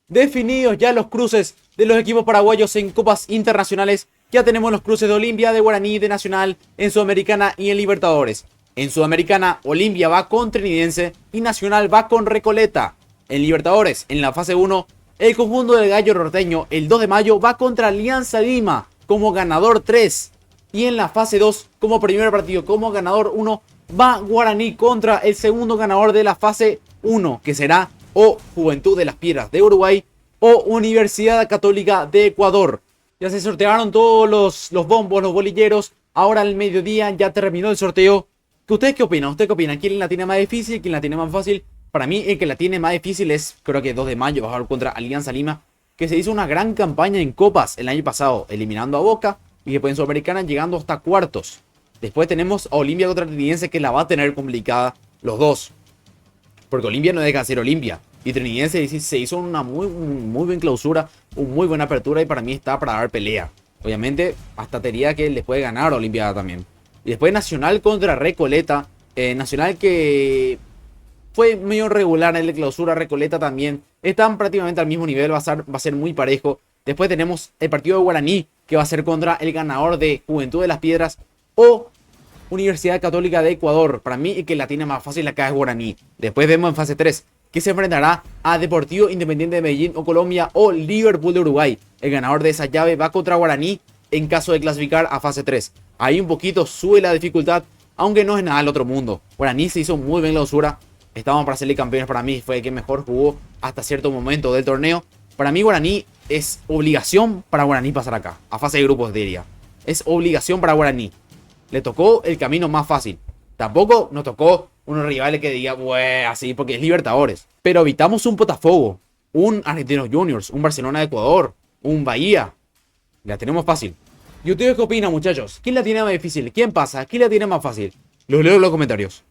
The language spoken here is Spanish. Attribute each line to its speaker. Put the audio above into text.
Speaker 1: definidos ya los cruces de los equipos paraguayos en copas internacionales. Ya tenemos los cruces de Olimpia, de Guaraní, de Nacional, en Sudamericana y en Libertadores. En Sudamericana, Olimpia va con Trinidense y Nacional va con Recoleta. En Libertadores, en la fase 1, el conjunto del Gallo Norteño el 2 de mayo va contra Alianza Lima como ganador 3. Y en la fase 2, como primer partido, como ganador 1, va Guaraní contra el segundo ganador de la fase 1, que será o Juventud de las Piedras de Uruguay o Universidad Católica de Ecuador. Ya se sortearon todos los bombos, los bolilleros. Ahora al mediodía ya terminó el sorteo. ¿Ustedes qué opinan? ¿Ustedes qué opinan? ¿Quién la tiene más difícil? ¿Quién la tiene más fácil? Para mí el que la tiene más difícil es, creo que 2 de mayo, va a jugar contra Alianza Lima, que se hizo una gran campaña en copas el año pasado, eliminando a Boca y después en Sudamericana llegando hasta cuartos. Después tenemos a Olimpia contra Trinidense, que la va a tener complicada los dos, porque Olimpia no deja de ser Olimpia y Trinidense se hizo una muy buena clausura, una muy buena apertura y para mí está para dar pelea. Obviamente hasta diría que les puede ganar a Olimpia también. Y después Nacional contra Recoleta, Nacional que fue medio regular en la clausura, Recoleta también. Están prácticamente al mismo nivel, va a ser muy parejo. Después tenemos el partido de Guaraní, que va a ser contra el ganador de Juventud de las Piedras o Universidad Católica de Ecuador. Para mí, el que la tiene más fácil acá es Guaraní. Después vemos en fase 3, que se enfrentará a Deportivo Independiente de Medellín o Colombia o Liverpool de Uruguay. El ganador de esa llave va contra Guaraní en caso de clasificar a fase 3. Ahí un poquito sube la dificultad, aunque no es nada del otro mundo. Guaraní se hizo muy bien la clausura. Estábamos para salir campeones. Para mí fue el que mejor jugó hasta cierto momento del torneo. Para mí Guaraní es obligación para Guaraní pasar acá, a fase de grupos diría. Es obligación para Guaraní. Le tocó el camino más fácil. Tampoco nos tocó unos rivales que diga, así, porque es Libertadores. Pero evitamos un Botafogo, un Argentinos Juniors, un Barcelona de Ecuador, un Bahía. La tenemos fácil. ¿Y ustedes qué opinan, muchachos? ¿Quién la tiene más difícil? ¿Quién pasa? ¿Quién la tiene más fácil? Los leo en los comentarios.